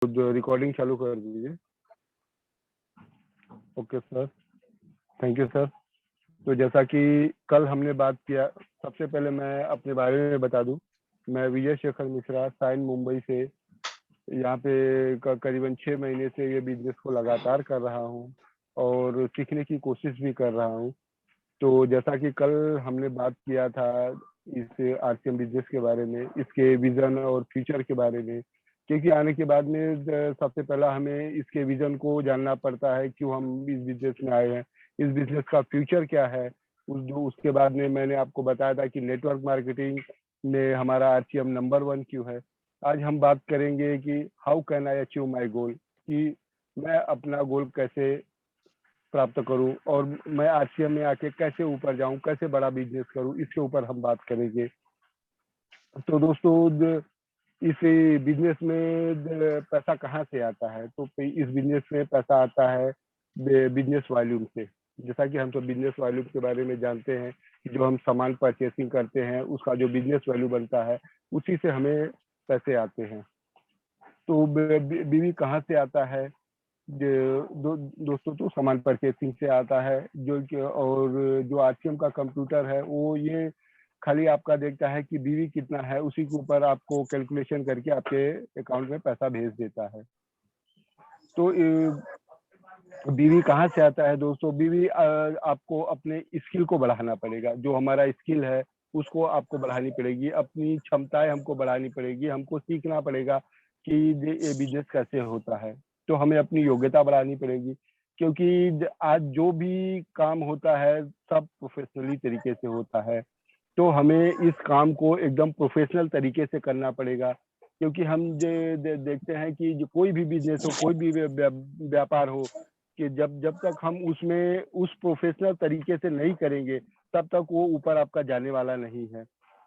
Recording चालू कर दीजिए। Okay sir, thank you sir. तो जैसा कि कल हमने बात किया, सबसे पहले मैं अपने बारे में बता दूं। मैं विजय शेखर मिश्रा साइन मुंबई से यहाँ पे करीबन 6 महीने से ये बिजनेस को लगातार कर रहा हूँ और सीखने की कोशिश भी कर रहा हूँ। तो जैसा कि कल हमने बात किया था इस आरसीएम बिजनेस के बारे में, इसके विजन और फ्यूचर के बारे में, क्योंकि आने के बाद में सबसे पहला हमें इसके विजन को जानना पड़ता है, क्यों हम इस बिजनेस में आए हैं, इस बिजनेस का फ्यूचर क्या है। उसके बाद में मैंने आपको बताया था कि नेटवर्क मार्केटिंग में हमारा आरसीएम नंबर 1 क्यों है। आज हम बात करेंगे कि how can I achieve my goal, कि मैं अपना गोल कैसे प्राप्त करूं और मैं आरसीएम में आके कैसे ऊपर जाऊं, कैसे बड़ा बिजनेस करूं, इसके ऊपर हम बात करेंगे। तो दोस्तों, इस बिजनेस में पैसा कहाँ से आता है? तो इस बिजनेस में पैसा आता है बिजनेस वॉल्यूम से। जैसा कि हम तो बिजनेस वॉल्यूम के बारे में जानते हैं कि जो हम सामान परचेसिंग करते हैं उसका जो बिजनेस वैल्यू बनता है उसी से हमें पैसे आते हैं। तो बीवी कहाँ से आता है? दोस्तों, तो सामान परचेसिंग से आता है। और जो आरसीएम का कंप्यूटर है वो ये खाली आपका देखता है कि बीवी कितना है, उसी के ऊपर आपको कैलकुलेशन करके आपके अकाउंट में पैसा भेज देता है। तो बीवी कहाँ से आता है दोस्तों? बीवी आपको अपने स्किल को बढ़ाना पड़ेगा। जो हमारा स्किल है उसको आपको बढ़ानी पड़ेगी, अपनी क्षमताएं हमको बढ़ानी पड़ेगी, हमको सीखना पड़ेगा कि ये बिजनेस कैसे होता है। तो हमें अपनी योग्यता बढ़ानी पड़ेगी, क्योंकि आज जो भी काम होता है सब प्रोफेशनली तरीके से होता है। तो हमें इस काम को एकदम प्रोफेशनल तरीके से करना पड़ेगा, क्योंकि हम देखते हैं कि जो कोई भी बिजनेस हो, कोई भी व्यापार हो, कि जब तक हम उसमें उस प्रोफेशनल तरीके से नहीं करेंगे तब तक वो ऊपर आपका जाने वाला नहीं है।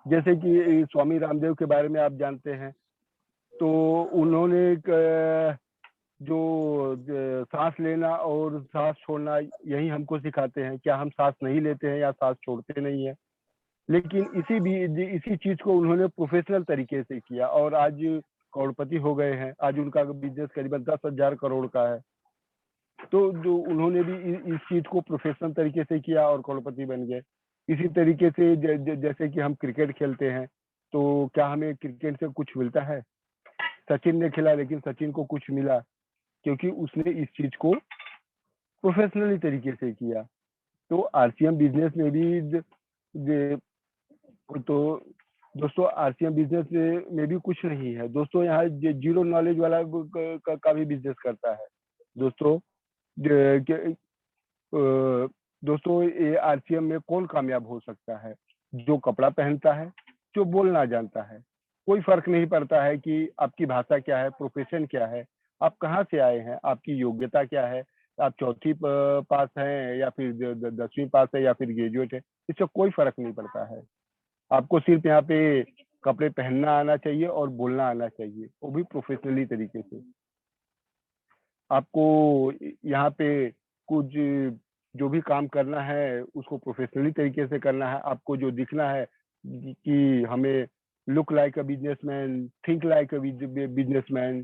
जैसे कि स्वामी रामदेव के बारे में आप जानते हैं। तो उन्होंने जो सांस लेना और सांस छोड़ना यही हमको सिखाते हैं। क्या हम सांस नहीं लेते हैं या सांस छोड़ते नहीं है? लेकिन इसी चीज को उन्होंने प्रोफेशनल तरीके से किया और आज करोड़पति हो गए हैं। आज उनका बिजनेस करीबन 10,000 करोड़ का है। तो जो उन्होंने भी इस चीज को प्रोफेशनल तरीके से किया और करोड़पति बन गए। इसी तरीके से जैसे कि हम क्रिकेट खेलते हैं, तो क्या हमें क्रिकेट से कुछ मिलता है? सचिन ने खेला लेकिन सचिन को कुछ मिला क्योंकि उसने इस चीज को प्रोफेशनली तरीके से किया। तो आरसीएम बिजनेस में भी तो दोस्तों आरसीएम बिजनेस में भी कुछ नहीं है दोस्तों। यहाँ जीरो नॉलेज वाला का भी बिजनेस करता है दोस्तों। दोस्तों, ये आरसीएम में कौन कामयाब हो सकता है? जो कपड़ा पहनता है, जो बोलना जानता है। कोई फर्क नहीं पड़ता है कि आपकी भाषा क्या है, प्रोफेशन क्या है, आप कहाँ से आए हैं, आपकी योग्यता क्या है, आप चौथी पास हैं या फिर 10वीं पास है या फिर ग्रेजुएट है, इससे कोई फर्क नहीं पड़ता है। आपको सिर्फ यहाँ पे कपड़े पहनना आना चाहिए और बोलना आना चाहिए, वो भी प्रोफेशनली तरीके से। आपको यहाँ पे कुछ जो भी काम करना है उसको प्रोफेशनली तरीके से करना है। आपको जो दिखना है कि हमें look like a businessman, think like a businessman,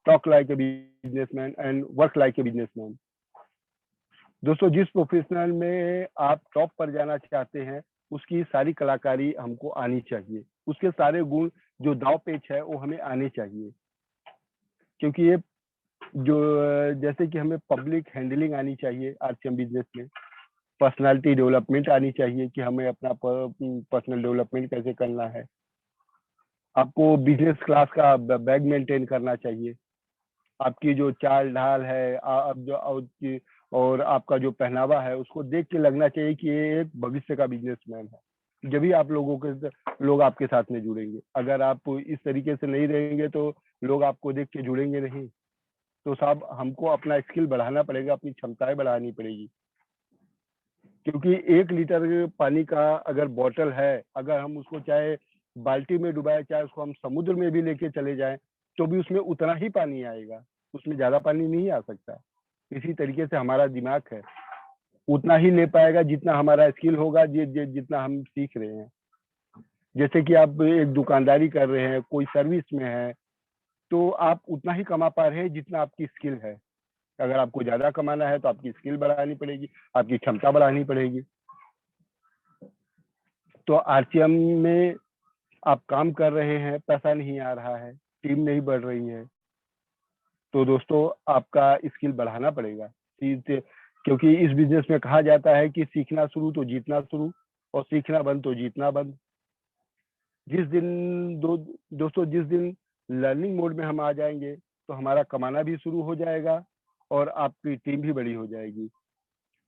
talk like a businessman and work like a businessman. दोस्तों, जिस प्रोफेशनल में आप टॉप पर जाना चाहते हैं उसकी सारी कलाकारी हमको आनी चाहिए, उसके सारे गुण जो दाव पेच है वो हमें आने चाहिए। क्योंकि ये जो जैसे कि हमें पब्लिक हैंडलिंग आनी चाहिए आरसीएम बिजनेस में, पर्सनालिटी डेवलपमेंट आनी चाहिए कि हमें अपना पर्सनल डेवलपमेंट कैसे करना है। आपको बिजनेस क्लास का बैग मेंटेन करना चाहिए। आपकी जो चाल ढाल है आप जो और आपका जो पहनावा है उसको देख के लगना चाहिए कि ये एक भविष्य का बिजनेसमैन है। जब भी आप लोग आपके साथ में जुड़ेंगे। अगर आप इस तरीके से नहीं रहेंगे तो लोग आपको देख के जुड़ेंगे नहीं। तो साहब, हमको अपना स्किल बढ़ाना पड़ेगा, अपनी क्षमताएं बढ़ानी पड़ेगी। क्योंकि 1 लीटर पानी का अगर बॉटल है, अगर हम उसको चाहे बाल्टी में डुबाए, चाहे उसको हम समुद्र में भी लेके चले जाएं, तो भी उसमें उतना ही पानी आएगा, उसमें ज्यादा पानी नहीं आ सकता। इसी तरीके से हमारा दिमाग है, उतना ही ले पाएगा जितना हमारा स्किल होगा, जितना हम सीख रहे हैं। जैसे कि आप एक दुकानदारी कर रहे हैं, कोई सर्विस में है, तो आप उतना ही कमा पा रहे हैं जितना आपकी स्किल है। अगर आपको ज्यादा कमाना है तो आपकी स्किल बढ़ानी पड़ेगी, आपकी क्षमता बढ़ानी पड़ेगी। तो आरसीएम में आप काम कर रहे हैं, पैसा नहीं आ रहा है, टीम नहीं बढ़ रही है, तो दोस्तों आपका स्किल बढ़ाना पड़ेगा। क्योंकि इस बिजनेस में कहा जाता है कि सीखना शुरू तो जीतना शुरू, और सीखना बंद तो जीतना बंद। जिस दिन दोस्तों जिस दिन लर्निंग मोड में हम आ जाएंगे तो हमारा कमाना भी शुरू हो जाएगा और आपकी टीम भी बड़ी हो जाएगी।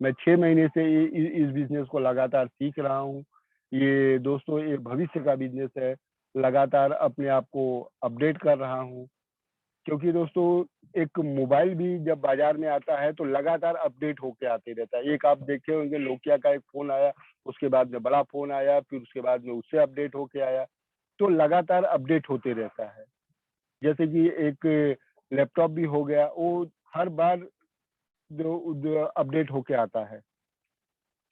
मैं 6 महीने से इस बिजनेस को लगातार सीख रहा हूँ। ये दोस्तों ये भविष्य का बिजनेस है। लगातार अपने आप को अपडेट कर रहा हूँ, क्योंकि दोस्तों एक मोबाइल भी जब बाजार में आता है तो लगातार अपडेट होके आते रहता है। एक आप देखे होंगे नोकिया का एक फोन आया, उसके बाद में बड़ा फोन आया, फिर उसके बाद में उससे अपडेट होके आया, तो लगातार अपडेट होते रहता है। जैसे कि एक लैपटॉप भी हो गया, वो हर बार जो अपडेट होके आता है।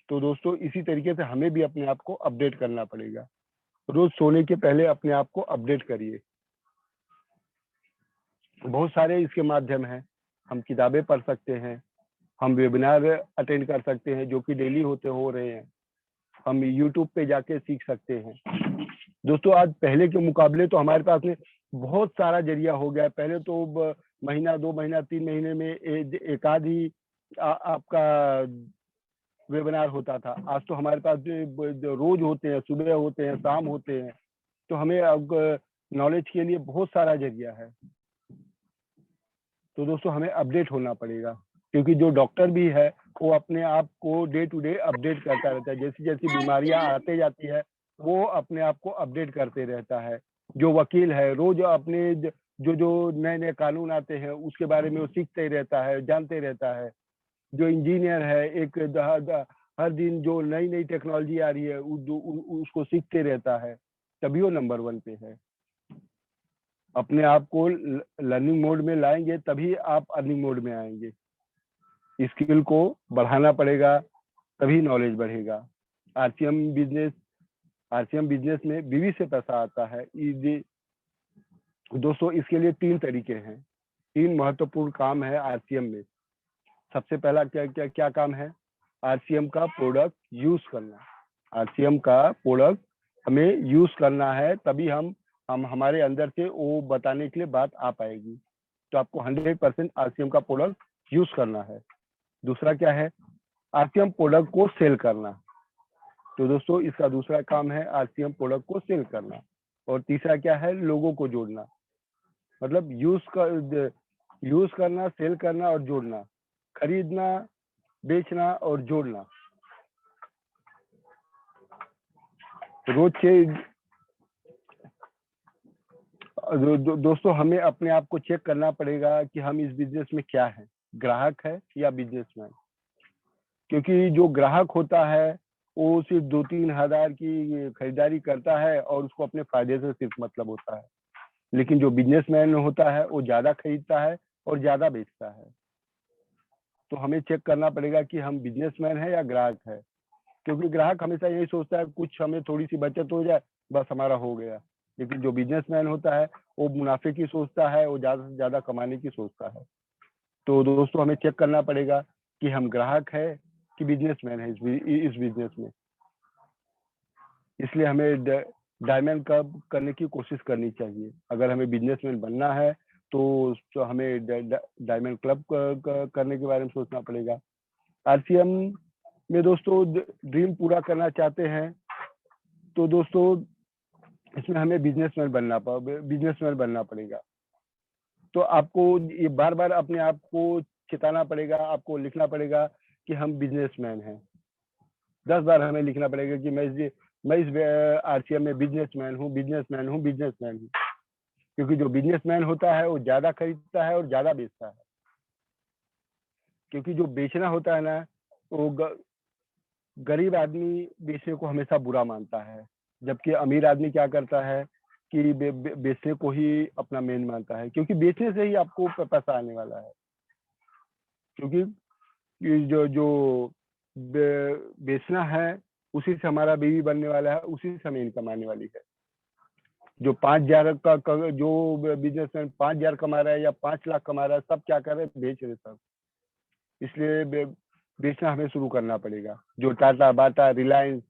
तो दोस्तों इसी तरीके से हमें भी अपने आप को अपडेट करना पड़ेगा। रोज सोने के पहले अपने आप को अपडेट करिए। बहुत सारे इसके माध्यम हैं। हम किताबें पढ़ सकते हैं, हम वेबिनार अटेंड कर सकते हैं जो कि डेली हो रहे हैं, हम यूट्यूब पे जाके सीख सकते हैं। दोस्तों आज पहले के मुकाबले तो हमारे पास में बहुत सारा जरिया हो गया है। पहले तो महीना 2 महीना 3 महीने में एक आध ही आपका वेबिनार होता था। आज तो हमारे पास जो रोज होते हैं, सुबह होते हैं, शाम होते हैं। तो हमें अब नॉलेज के लिए बहुत सारा जरिया है। तो दोस्तों हमें अपडेट होना पड़ेगा, क्योंकि जो डॉक्टर भी है वो अपने आप को डे टू डे अपडेट करता रहता है। जैसी जैसी बीमारियां आते जाती है वो अपने आप को अपडेट करते रहता है। जो वकील है रोज अपने जो नए नए कानून आते हैं उसके बारे में वो सीखते रहता है, जानते रहता है। जो इंजीनियर है एक हर दिन जो नई नई टेक्नोलॉजी आ रही है उसको सीखते रहता है, तभी वो नंबर 1 पे है। अपने आप को लर्निंग मोड में लाएंगे तभी आप अर्निंग मोड में आएंगे। स्किल को बढ़ाना पड़ेगा तभी नॉलेज बढ़ेगा। आरसीएम बिजनेस में बीवी से पैसा आता है। दोस्तों इसके लिए 3 तरीके हैं, 3 महत्वपूर्ण काम है आरसीएम में। सबसे पहला क्या काम है? आरसीएम का प्रोडक्ट यूज करना। आरसीएम का प्रोडक्ट हमें यूज करना है, तभी हम हमारे अंदर से वो बताने के लिए बात आ पाएगी। तो आपको 100% आरसीएम का प्रोडक्ट यूज करना है। दूसरा क्या है? आरसीएम प्रोडक्ट को सेल करना। तो दोस्तों इसका दूसरा काम है आरसीएम प्रोडक्ट को सेल करना। और तीसरा क्या है? लोगों को जोड़ना। मतलब यूज करना, सेल करना और जोड़ना, खरीदना, बेचना और जोड़ना। रोज के दोस्तों हमें अपने आप को चेक करना पड़ेगा कि हम इस बिजनेस में क्या है, ग्राहक है या बिजनेसमैन। क्योंकि जो ग्राहक होता है वो सिर्फ 2-3 हजार की खरीदारी करता है और उसको अपने फायदे से सिर्फ मतलब होता है। लेकिन जो बिजनेसमैन होता है वो ज्यादा खरीदता है और ज्यादा बेचता है। तो हमें चेक करना पड़ेगा कि हम बिजनेसमैन है या ग्राहक है। क्योंकि ग्राहक हमेशा यही सोचता है कुछ हमें थोड़ी सी बचत हो जाए बस हमारा हो गया। लेकिन जो बिजनेसमैन होता है वो मुनाफे की सोचता है, वो ज्यादा से ज्यादा कमाने की सोचता है। तो दोस्तों हमें चेक करना पड़ेगा कि हम ग्राहक है कि बिजनेसमैन है इस बिजनेस में। इसलिए हमें डायमंड क्लब करने की कोशिश करनी चाहिए। अगर हमें बिजनेसमैन बनना है तो हमें डायमंड क्लब करने के बारे में सोचना पड़ेगा। आरसीएम में दोस्तों ड्रीम पूरा करना चाहते हैं तो दोस्तों इसमें हमें बिजनेसमैन बनना पड़ेगा। तो आपको ये बार बार अपने आप को चिताना पड़ेगा, आपको लिखना पड़ेगा कि हम बिजनेसमैन हैं। 10 बार हमें लिखना पड़ेगा कि मैं इस आरसीएम में बिजनेसमैन हूँ। क्योंकि जो बिजनेसमैन होता है वो ज्यादा खरीदता है और ज्यादा बेचता है। क्योंकि जो बेचना होता है ना, वो गरीब आदमी बेचने को हमेशा बुरा मानता है, जबकि अमीर आदमी क्या करता है कि बेचने को ही अपना मेन मानता है। क्योंकि बेचने से ही आपको पैसा आने वाला है। क्योंकि जो बेचना है उसी से हमारा बीवी बनने वाला है, उसी से हमें इनकम आने वाली है। जो 5,000 का जो बिजनेसमैन 5,000 कमा रहा है या 5 लाख कमा रहा है, सब क्या कर रहे हैं, बेच रहे सब। इसलिए बेचना हमें शुरू करना पड़ेगा। जो टाटा, बाटा, रिलायंस,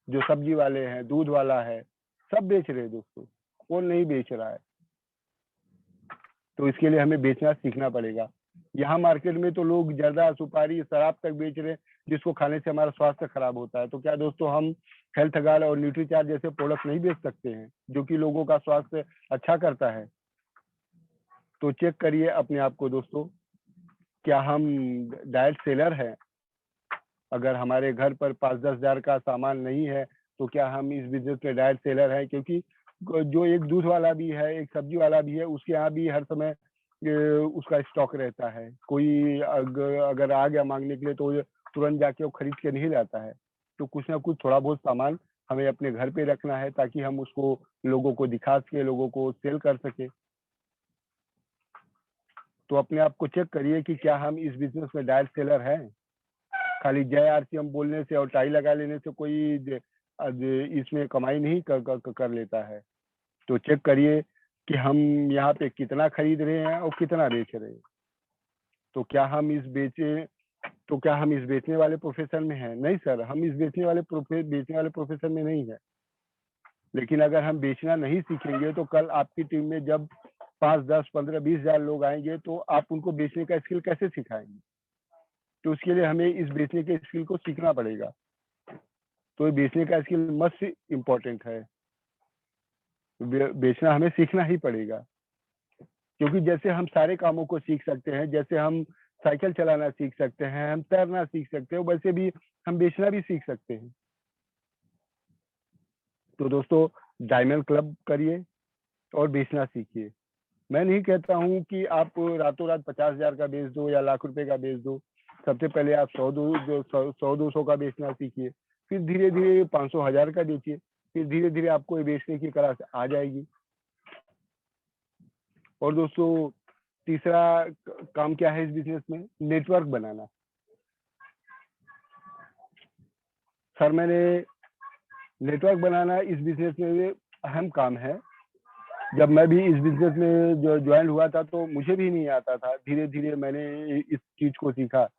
जो सब्जी वाले हैं, दूध वाला है, सब बेच रहे हैं दोस्तों, कौन नहीं बेच रहा है। तो इसके लिए हमें बेचना सीखना पड़ेगा। यहाँ मार्केट में तो लोग जर्दा, सुपारी, शराब तक बेच रहे हैं, जिसको खाने से हमारा स्वास्थ्य खराब होता है। तो क्या दोस्तों हम हेल्थ गार्ड और न्यूट्रीचार्ज जैसे प्रोडक्ट नहीं बेच सकते हैं, जो कि लोगों का स्वास्थ्य अच्छा करता है? तो चेक करिए अपने आप को दोस्तों, क्या हम डायरेक्ट सेलर हैं? अगर हमारे घर पर 5-10 हजार का सामान नहीं है, तो क्या हम इस बिजनेस में डायरेक्ट सेलर हैं? क्योंकि जो एक दूध वाला भी है, एक सब्जी वाला भी है, उसके यहाँ भी हर समय उसका स्टॉक रहता है। कोई अगर आ गया मांगने के लिए तो तुरंत जाके वो खरीद के नहीं लाता है। तो कुछ ना कुछ थोड़ा बहुत सामान हमें अपने घर पे रखना है, ताकि हम उसको लोगों को दिखा सके, लोगों को सेल कर सके। तो अपने आप को चेक करिए कि क्या हम इस बिजनेस में डायरेक्ट सेलर हैं। खाली जय आरसीएम बोलने से और टाई लगा लेने से कोई इसमें कमाई नहीं कर लेता है। तो चेक करिए कि हम यहाँ पे कितना खरीद रहे हैं और कितना बेच रहे हैं। तो क्या हम इस बेचने वाले प्रोफेशन में हैं? नहीं सर, हम इस बेचने वाले प्रोफेशन में नहीं है। लेकिन अगर हम बेचना नहीं सीखेंगे तो कल आपकी टीम में जब 5, 10, 15, 20 हजार लोग आएंगे, तो आप उनको बेचने का स्किल कैसे सिखाएंगे? तो उसके लिए हमें इस बेचने के स्किल को सीखना पड़ेगा। तो ये बेचने का स्किल मस्ट इम्पोर्टेंट है। बेचना हमें सीखना ही पड़ेगा, क्योंकि जैसे हम सारे कामों को सीख सकते हैं, जैसे हम साइकिल चलाना सीख सकते हैं, हम तैरना सीख सकते हैं, वैसे भी हम बेचना भी सीख सकते हैं। तो दोस्तों, डायमंड क्लब करिए और बेचना सीखिए। मैं नहीं कहता हूँ कि आप रातों रात 50 हजार का बेच दो या लाख रुपए का बेच दो। सबसे पहले आप 100-200 का बेचना सीखिए, फिर धीरे धीरे 500-1000 का बेचिए, फिर धीरे धीरे आपको ये बेचने की कला आ जाएगी। और दोस्तों, तीसरा काम क्या है इस बिजनेस में? नेटवर्क बनाना। सर, मैंने नेटवर्क बनाना इस बिजनेस में अहम काम है। जब मैं भी इस बिजनेस में जो ज्वाइन हुआ था, तो मुझे भी नहीं आता था। धीरे धीरे मैंने इस चीज को सीखा,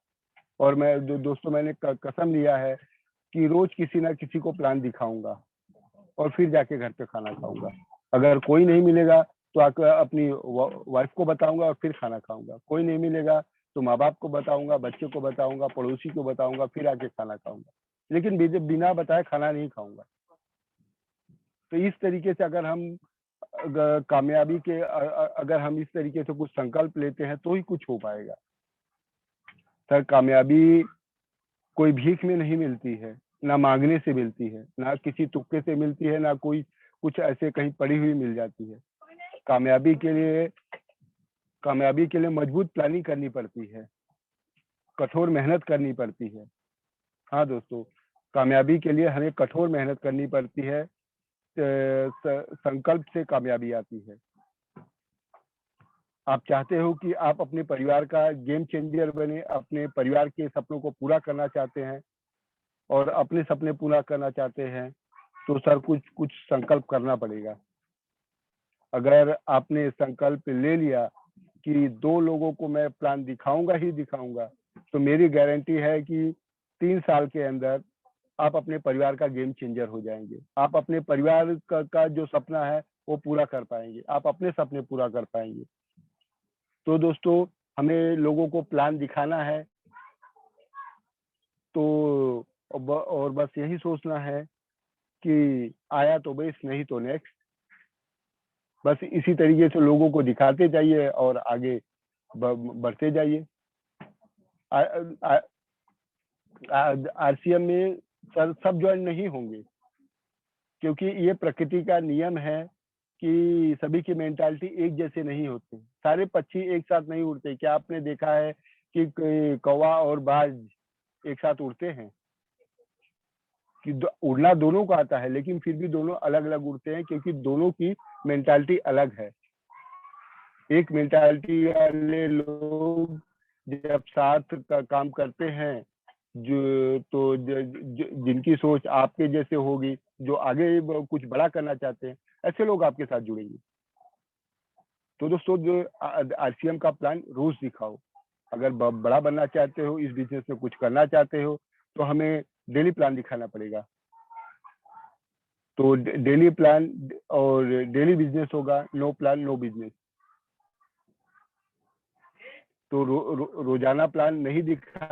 और मैं दोस्तों मैंने कसम लिया है कि रोज किसी ना किसी को प्लान दिखाऊंगा और फिर जाके घर पे खाना खाऊंगा। अगर कोई नहीं मिलेगा तो अपनी वाइफ को बताऊंगा और फिर खाना खाऊंगा। कोई नहीं मिलेगा तो माँ बाप को बताऊंगा, बच्चे को बताऊंगा, पड़ोसी को बताऊंगा, फिर आके खाना खाऊंगा। लेकिन बिना बताए खाना नहीं खाऊंगा। तो इस तरीके से अगर हम अगर हम इस तरीके से कुछ संकल्प लेते हैं तो ही कुछ हो पाएगा। सर, कामयाबी कोई भीख में नहीं मिलती है, ना मांगने से मिलती है, ना किसी तुक्के से मिलती है, ना कोई कुछ ऐसे कहीं पड़ी हुई मिल जाती है। कामयाबी के लिए मजबूत प्लानिंग करनी पड़ती है, कठोर मेहनत करनी पड़ती है। हाँ दोस्तों, कामयाबी के लिए हमें कठोर मेहनत करनी पड़ती है। संकल्प से कामयाबी आती है। आप चाहते हो कि आप अपने परिवार का गेम चेंजर बने, अपने परिवार के सपनों को पूरा करना चाहते हैं और अपने सपने पूरा करना चाहते हैं, तो सर कुछ संकल्प करना पड़ेगा। अगर आपने संकल्प ले लिया कि 2 लोगों को मैं प्लान दिखाऊंगा ही दिखाऊंगा, तो मेरी गारंटी है कि 3 साल के अंदर आप अपने परिवार का गेम चेंजर हो जाएंगे। आप अपने परिवार का जो सपना है वो पूरा कर पाएंगे, आप अपने सपने पूरा कर पाएंगे। तो दोस्तों, हमें लोगों को प्लान दिखाना है, तो और बस यही सोचना है कि आया तो बेस, नहीं तो नेक्स्ट। बस इसी तरीके से लोगों को दिखाते जाइए और आगे बढ़ते जाइए। आरसीएम में सर सब ज्वाइन नहीं होंगे, क्योंकि ये प्रकृति का नियम है कि सभी की मेंटालिटी एक जैसे नहीं होते। सारे पक्षी एक साथ नहीं उड़ते। क्या आपने देखा है कि कौवा और बाज एक साथ उड़ते हैं? कि उड़ना दोनों को आता है, लेकिन फिर भी दोनों अलग अलग उड़ते हैं, क्योंकि दोनों की मेंटालिटी अलग है। एक मेंटालिटी वाले लोग जब साथ का काम करते हैं, जिनकी सोच आपके जैसे होगी, जो आगे कुछ बड़ा करना चाहते हैं, ऐसे लोग आपके साथ जुड़ेंगे। तो दोस्तों जो आरसीएम का प्लान रोज दिखाओ। अगर बड़ा बनना चाहते हो, इस बिजनेस में कुछ करना चाहते हो, तो हमें डेली प्लान दिखाना पड़ेगा। तो डेली प्लान और डेली बिजनेस होगा, नो प्लान नो बिजनेस। तो रोजाना प्लान नहीं दिखा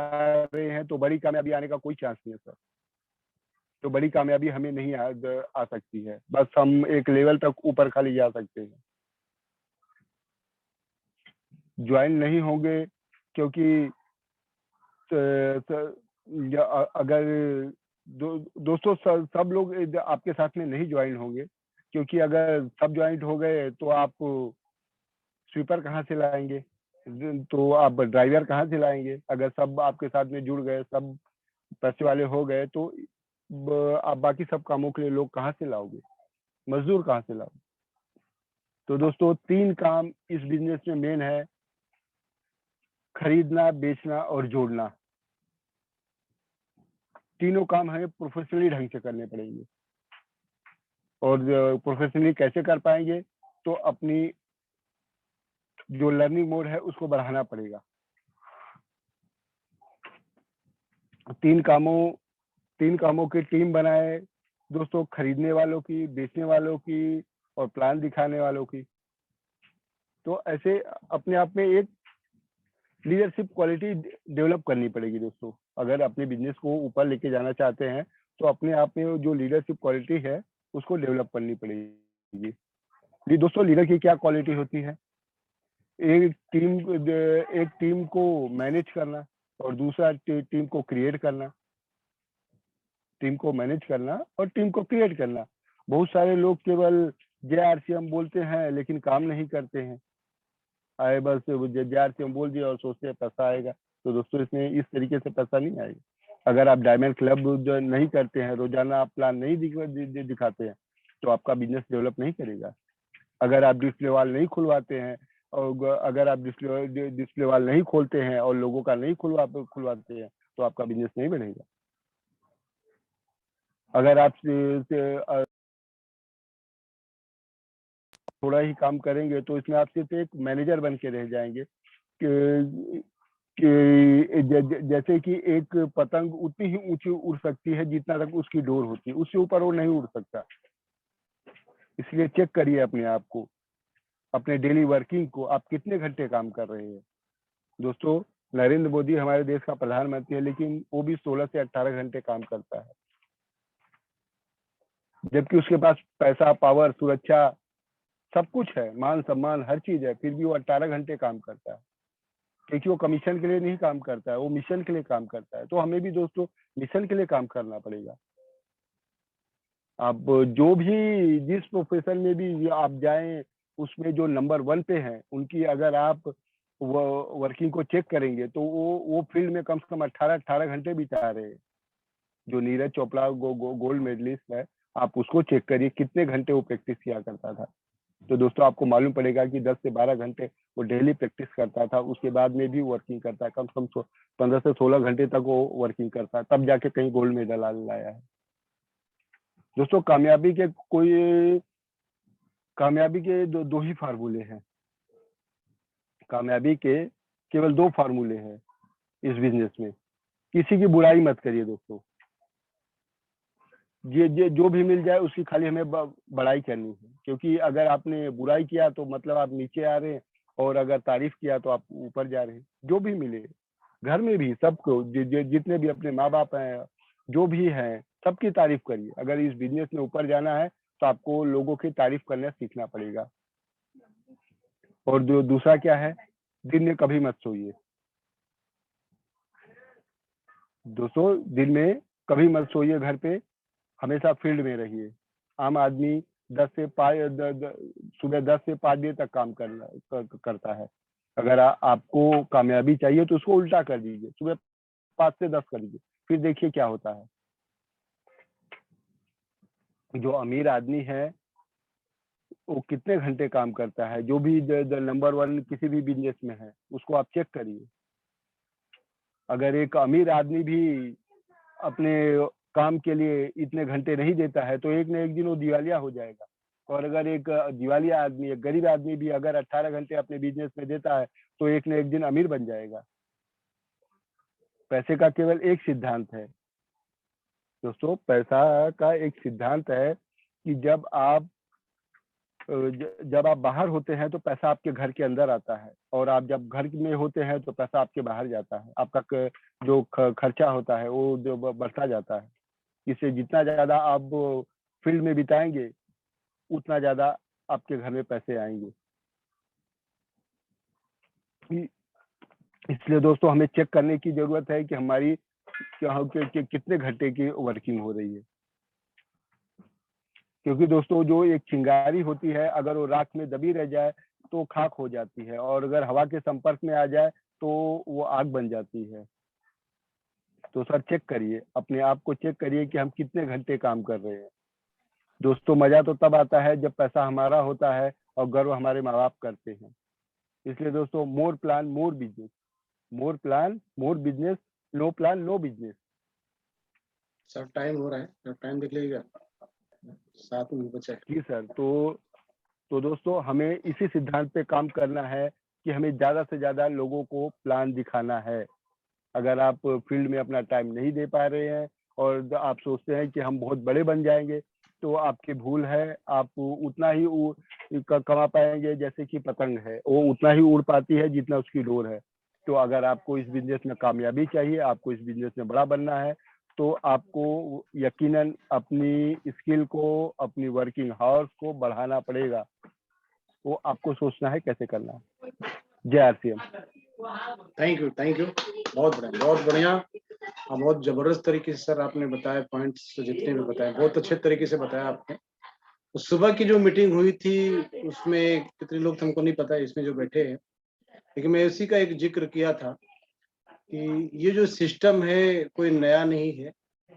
रहे हैं तो बड़ी कामयाबी आने का कोई चांस नहीं है सर। तो बड़ी कामयाबी हमें नहीं आ सकती है, बस हम एक लेवल तक ऊपर खाली जा सकते हैं। ज्वाइन नहीं होंगे क्योंकि अगर दोस्तों सब लोग आपके साथ में नहीं ज्वाइन होंगे, क्योंकि अगर सब ज्वाइन हो गए तो आप स्वीपर कहाँ से लाएंगे, तो आप ड्राइवर कहाँ से लाएंगे। अगर सब आपके साथ में जुड़ गए, सब पैसे वाले हो गए, तो आप बाकी सब कामों के लिए लोग कहाँ से लाओगे, मजदूर कहाँ से लाओगे। तो दोस्तों 3 काम इस बिजनेस में मेन है, खरीदना, बेचना और जोड़ना। तीनों काम हमें प्रोफेशनली ढंग से करने पड़ेंगे। और प्रोफेशनली कैसे कर पाएंगे, तो अपनी जो लर्निंग मोड है उसको बढ़ाना पड़ेगा। 3 कामों की टीम बनाए दोस्तों, खरीदने वालों की, बेचने वालों की और प्लान दिखाने वालों की। तो ऐसे अपने आप में एक लीडरशिप क्वालिटी डेवलप करनी पड़ेगी दोस्तों। अगर अपने बिजनेस को ऊपर लेके जाना चाहते हैं तो अपने आप में जो लीडरशिप क्वालिटी है उसको डेवलप करनी पड़ेगी। दोस्तों लीडर की क्या क्वालिटी होती है, एक टीम को मैनेज करना और दूसरा टीम को क्रिएट करना। टीम को मैनेज करना और टीम को क्रिएट करना। बहुत सारे लोग केवल JRCM बोलते हैं लेकिन काम नहीं करते हैं। आए बस JRCM बोल दिया और सोचते हैं पैसा आएगा। तो दोस्तों इसमें इस तरीके से पैसा नहीं आएगा। अगर आप डायमंड क्लब नहीं करते हैं, रोजाना आप प्लान नहीं दिखाते हैं, तो आपका बिजनेस डेवलप नहीं करेगा। अगर आप डिस्प्ले वाल नहीं खुलवाते हैं और अगर आप डिस्प्ले वाल नहीं खोलते हैं और लोगों का नहीं खुलवाते हैं, तो आपका बिजनेस नहीं बढ़ेगा। अगर आप थोड़ा ही काम करेंगे तो इसमें आप सिर्फ एक मैनेजर बन के रह जाएंगे कि जैसे कि एक पतंग उतनी ही ऊंची उड़ सकती है जितना तक उसकी डोर होती है, उससे ऊपर वो नहीं उड़ सकता। इसलिए चेक करिए अपने आप को, अपने डेली वर्किंग को, आप कितने घंटे काम कर रहे हैं। दोस्तों नरेंद्र मोदी हमारे देश का प्रधानमंत्री है, लेकिन वो भी 16 से 18 घंटे काम करता है, जबकि उसके पास पैसा, पावर, सुरक्षा सब कुछ है, मान सम्मान हर चीज है, फिर भी वो 18 घंटे काम करता है। क्योंकि वो कमीशन के लिए नहीं काम करता है, वो मिशन के लिए काम करता है। तो हमें भी दोस्तों मिशन के लिए काम करना पड़ेगा। आप जो भी जिस प्रोफेशन में भी आप जाएं, उसमें जो नंबर 1 पे हैं उनकी अगर आप वर्किंग को चेक करेंगे तो वो फील्ड में कम से कम 18 घंटे बिता रहे हैं। जो नीरज चोपड़ा गोल्ड मेडलिस्ट है, आप उसको चेक करिए कितने घंटे वो प्रैक्टिस किया करता था। तो दोस्तों आपको मालूम पड़ेगा कि 10 से 12 घंटे वो डेली प्रैक्टिस करता था, उसके बाद में भी वर्किंग करता है, कम से कम 15 से 16 घंटे तक वो वर्किंग करता है, तब जाके कहीं गोल्ड मेडल लाया है। दोस्तों कामयाबी के दो ही फार्मूले हैं। कामयाबी के केवल 2 फार्मूले हैं इस बिजनेस में। किसी की बुराई मत करिए दोस्तों, ये जो भी मिल जाए उसकी खाली हमें बड़ाई करनी है, क्योंकि अगर आपने बुराई किया तो मतलब आप नीचे आ रहे हैं, और अगर तारीफ किया तो आप ऊपर जा रहे हैं। जो भी मिले, घर में भी सबको, जितने भी अपने माँ बाप हैं, जो भी हैं, सबकी तारीफ करिए। अगर इस बिजनेस में ऊपर जाना है तो आपको लोगों की तारीफ करना सीखना पड़ेगा। और जो दूसरा क्या है, दिन में कभी मत सोइए दोस्तों, दिन में कभी मत सोइए घर पे, हमेशा फील्ड में रहिए। आम आदमी 10 से 5 सुबह 10 से 5 बजे तक काम करता है। अगर आपको कामयाबी चाहिए तो उसको उल्टा कर दीजिए, सुबह 5 से 10 कर दीजिए, फिर देखिए क्या होता है। जो अमीर आदमी है वो कितने घंटे काम करता है, जो भी नंबर 1 किसी भी बिजनेस में है उसको आप चेक करिए। अगर एक अमीर आदमी भी अपने काम के लिए इतने घंटे नहीं देता है तो एक न एक दिन वो दिवालिया हो जाएगा। और अगर एक दिवालिया आदमी, एक गरीब आदमी भी अगर 18 घंटे अपने बिजनेस में देता है तो एक न एक दिन अमीर बन जाएगा। पैसे का केवल एक सिद्धांत है दोस्तों, पैसा का एक सिद्धांत है कि जब आप बाहर होते हैं तो पैसा आपके घर के अंदर आता है, और आप जब घर में होते हैं तो पैसा आपके बाहर जाता है। आपका जो खर्चा होता है वो जो बढ़ता जाता है। इससे जितना ज्यादा आप फील्ड में बिताएंगे उतना ज्यादा आपके घर में पैसे आएंगे। इसलिए दोस्तों हमें चेक करने की जरूरत है कि हमारी कितने घंटे की वर्किंग हो रही है, क्योंकि दोस्तों जो एक चिंगारी होती है अगर वो राख में दबी रह जाए तो खाक हो जाती है, और अगर हवा के संपर्क में आ जाए तो वो आग बन जाती है। तो सर चेक करिए, अपने आप को चेक करिए कि हम कितने घंटे काम कर रहे हैं। दोस्तों मजा तो तब आता है जब पैसा हमारा होता है और गर्व हमारे माँ बाप करते हैं। इसलिए दोस्तों more plan more business, more plan more business, no plan no business. Sir time हो रहा है, सर टाइम देख लीजिएगा, 7 मिनट बचा है। जी सर, तो दोस्तों हमें इसी सिद्धांत पे काम करना है कि हमें ज्यादा से ज्यादा लोगों को प्लान दिखाना है। अगर आप फील्ड में अपना टाइम नहीं दे पा रहे हैं और आप सोचते हैं कि हम बहुत बड़े बन जाएंगे, तो आपकी भूल है। आप उतना ही कमा पाएंगे जैसे कि पतंग है, वो उतना ही उड़ पाती है जितना उसकी डोर है। तो अगर आपको इस बिजनेस में कामयाबी चाहिए, आपको इस बिजनेस में बड़ा बनना है, तो आपको यकीनन अपनी स्किल को, अपनी वर्किंग हावर्स को बढ़ाना पड़ेगा। वो आपको सोचना है कैसे करना है। जय RCM. Thank you, thank you, बहुत बढ़िया, बहुत बढ़िया। बहुत जबरदस्त तरीके से सर आपने बताया, पॉइंट्स जितने भी बताए बहुत अच्छे तरीके से बताया आपने। तो सुबह की जो मीटिंग हुई थी उसमें कितने लोग थे हमको नहीं पता इसमें जो बैठे हैं, लेकिन मैं इसी का एक जिक्र किया था कि ये जो सिस्टम है कोई नया नहीं है,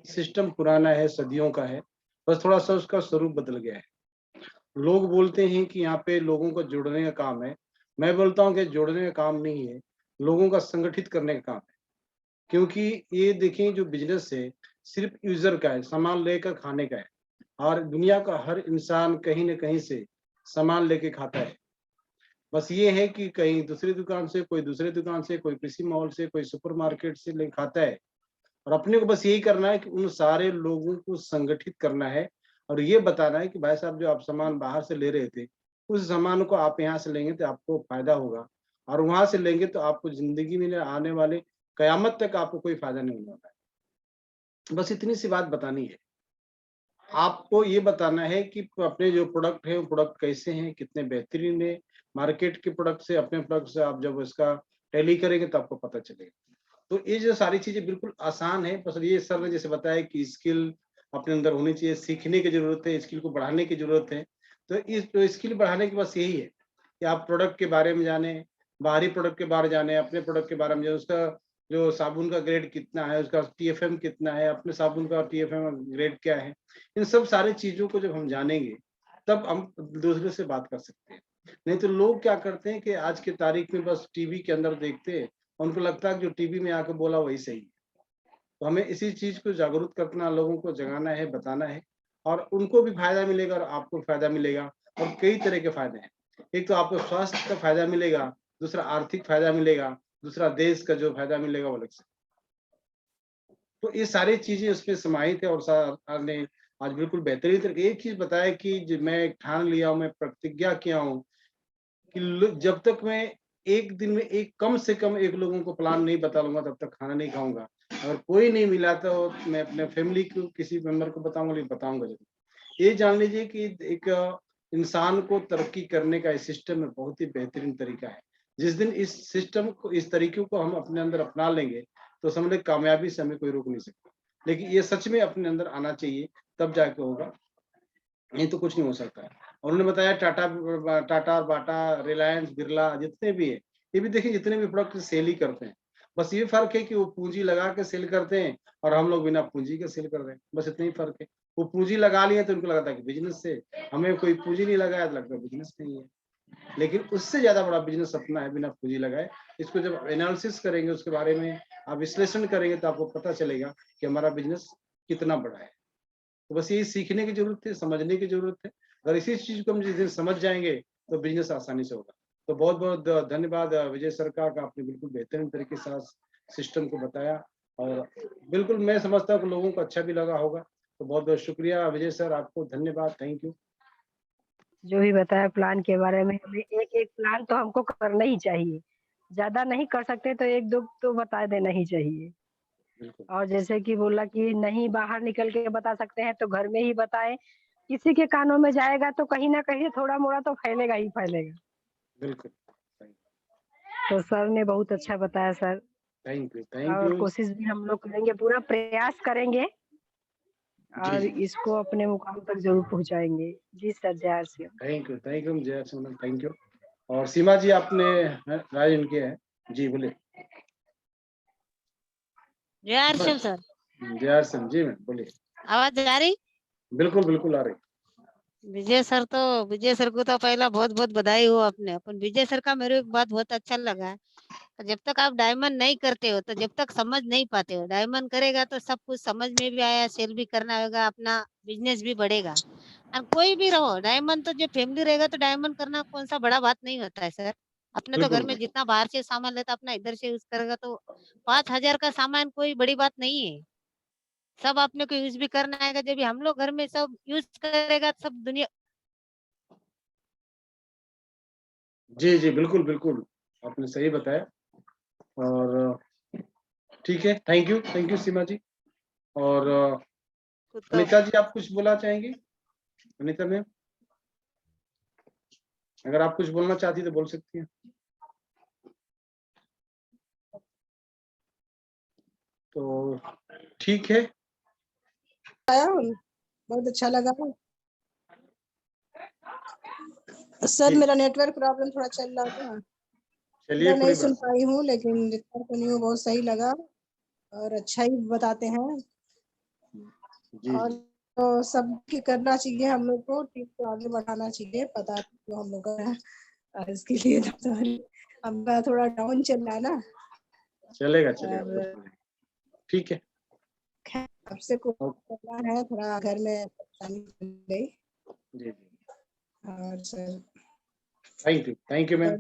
सिस्टम पुराना है, सदियों का है, बस थोड़ा सा उसका स्वरूप बदल गया है। लोग बोलते हैं कि यहाँ पे लोगों को जोड़ने का काम है, मैं बोलता हूँ कि जोड़ने का काम नहीं है, लोगों का संगठित करने का काम है। क्योंकि ये देखिए जो बिजनेस है सिर्फ यूजर का है, सामान लेकर खाने का है, और दुनिया का हर इंसान कहीं न कहीं से सामान लेके खाता है। बस ये है कि कहीं दूसरी दुकान से, कोई दूसरे दुकान से, कोई किसी मॉल से, कोई सुपरमार्केट से ले खाता है, और अपने को बस यही करना है कि उन सारे लोगों को संगठित करना है और ये बताना है कि भाई साहब जो आप सामान बाहर से ले रहे थे, उस सामान को आप यहाँ से लेंगे तो आपको फायदा होगा, और वहां से लेंगे तो आपको जिंदगी में आने वाले कयामत तक आपको कोई फायदा नहीं होने वाला है। बस इतनी सी बात बतानी है। आपको ये बताना है कि अपने जो प्रोडक्ट है वो प्रोडक्ट कैसे हैं, कितने बेहतरीन है। मार्केट के प्रोडक्ट से, अपने प्रोडक्ट से आप जब इसका टैली करेंगे तो आपको पता चलेगा। तो ये जो सारी चीजें बिल्कुल आसान है, बस ये सर ने जैसे बताया कि स्किल अपने अंदर होनी चाहिए, सीखने की जरूरत है, स्किल को बढ़ाने की जरूरत है। तो इस तो स्किल बढ़ाने की बस यही है कि आप प्रोडक्ट के बारे में जाने, बाहरी प्रोडक्ट के बारे में जाने, अपने प्रोडक्ट के बारे में जाने, उसका जो साबुन का ग्रेड कितना है, उसका टीएफएम कितना है, अपने साबुन का टीएफएम ग्रेड क्या है, इन सब सारी चीजों को जब हम जानेंगे तब हम दूसरे से बात कर सकते हैं। नहीं तो लोग क्या करते हैं कि आज के तारीख में बस टीवी के अंदर देखते हैं, उनको लगता है कि जो टीवी में आके बोला वही सही है। तो हमें इसी चीज को जागरूक करना, लोगों को जगाना है, बताना है, और उनको भी फायदा मिलेगा और आपको फायदा मिलेगा। और कई तरह के फायदे हैं, एक तो आपको स्वास्थ्य का फायदा मिलेगा, दूसरा आर्थिक फायदा मिलेगा, दूसरा देश का जो फायदा मिलेगा वो अलग से। तो ये सारी चीजें उसमें समाहित है, और सर ने आज बिल्कुल बेहतरीन तरीके एक चीज बताया कि मैं ठान लिया हूँ, मैं प्रतिज्ञा किया हूँ कि जब तक मैं एक दिन में एक कम से कम एक लोगों को प्लान नहीं बता लूंगा तब तक खाना नहीं खाऊंगा। अगर कोई नहीं मिला तो मैं अपने फैमिली को किसी मेंबर को बताऊंगा, लेकिन बताऊंगा जरूर। ये जान लीजिए कि एक इंसान को तरक्की करने का इस सिस्टम में बहुत ही बेहतरीन तरीका है। जिस दिन इस सिस्टम को, इस तरीके को हम अपने अंदर अपना लेंगे तो समझ लें कामयाबी से हमें कोई रोक नहीं सकता। लेकिन ये सच में अपने अंदर आना चाहिए, तब जाके होगा, नहीं तो कुछ नहीं हो सकता है। और उन्होंने बताया टाटा, बाटा, रिलायंस, बिरला जितने भी है, ये भी देखिए जितने भी प्रोडक्ट सेल ही करते हैं। बस ये फर्क है कि वो पूंजी लगा के सेल करते हैं और हम लोग बिना पूंजी के सेल कर रहे हैं, बस इतना ही फर्क है। वो पूंजी लगा लिए तो उनको लगता है कि बिजनेस से, हमें कोई पूंजी नहीं लगाया तो लगता है बिजनेस नहीं है। लेकिन उससे ज्यादा बड़ा बिजनेस अपना है बिना पूंजी लगाए। इसको जब एनालिसिस करेंगे, उसके बारे में आप विश्लेषण करेंगे तो आपको पता चलेगा कि हमारा बिजनेस कितना बड़ा है। तो बस यही सीखने की जरूरत है, समझने की जरूरत है। अगर इसी चीज को हम जिस दिन समझ जाएंगे तो बिजनेस आसानी से होगा। तो बहुत बहुत धन्यवाद विजय सर का, आपने बिल्कुल बेहतरीन तरीके से सिस्टम को बताया और बिल्कुल मैं समझता हूँ कि लोगों को अच्छा भी लगा होगा। तो बहुत बहुत शुक्रिया विजय सर, आपको धन्यवाद, थैंक यू। जो भी बताया प्लान के बारे में, हमें एक प्लान तो हमको करना ही चाहिए, ज्यादा नहीं कर सकते तो 1-2 तो बता देना ही चाहिए। बिल्कुल और जैसे कि बोला कि नहीं बाहर निकल के बता सकते हैं तो घर में ही बताएं, किसी के कानों में जाएगा तो कहीं ना कहीं थोड़ा मोड़ा तो फैलेगा ही फैलेगा। बिल्कुल, तो सर ने बहुत अच्छा बताया सर, थैंक यू और कोशिश भी हम लोग करेंगे, पूरा प्रयास करेंगे और जी इसको अपने मुकाम तक जरूर पहुंचाएंगे। जी सर, जय आर थैंक यू जय सोनल, थैंक यू। और सीमा जी आपने राय इनके है जी, बोले। जय आर सर। जय आर जी मैम बोलिए। आवाज आ रही? बिल्कुल बिल्कुल आ रही। विजय सर को तो पहला बहुत बहुत बधाई हो आपने। अपन विजय सर का मेरे को एक बात बहुत अच्छा लगा है, जब तक आप डायमंड नहीं करते हो तो जब तक समझ नहीं पाते हो, डायमंड करेगा तो सब कुछ समझ में भी आया, सेल भी करना होगा, अपना बिजनेस भी बढ़ेगा। और कोई भी रहो डायमंड, तो जो फैमिली रहेगा तो डायमंड करना कौन सा बड़ा बात नहीं होता है सर। अपने तो घर बिल्कुल में जितना बाहर से सामान लेता अपना इधर से यूज करेगा, तो 5,000 का सामान कोई बड़ी बात नहीं है। सब अपने को यूज भी करना आएगा, जब भी हम लोग घर में सब यूज करेगा सब दुनिया। जी जी बिल्कुल बिल्कुल, आपने सही बताया। और ठीक है, थैंक यू सीमा जी। और तो अनिता जी आप कुछ बोलना चाहेंगी? अनिता मैम, अगर आप कुछ बोलना चाहती तो बोल सकती हैं। तो ठीक है, बहुत अच्छा लगा सर। जी। मेरा नेटवर्क प्रॉब्लम थोड़ा चल रहा था, चलिए नहीं कोई सुन बात पाई हूँ, लेकिन जितना सुनी हूँ बहुत सही लगा और अच्छा ही बताते हैं। जी और जी तो सबकी करना चाहिए, हम लोग को टीम को आगे बढ़ाना चाहिए, पता तो हम लोग का है। और इसके लिए तो हमारा थोड़ा डाउन चल रहा है ना। चलेगा और ठीक है। आपसे को करना है, थोड़ा घर में परेशानी हो गई। जी जी और सर थैंक यू मैम।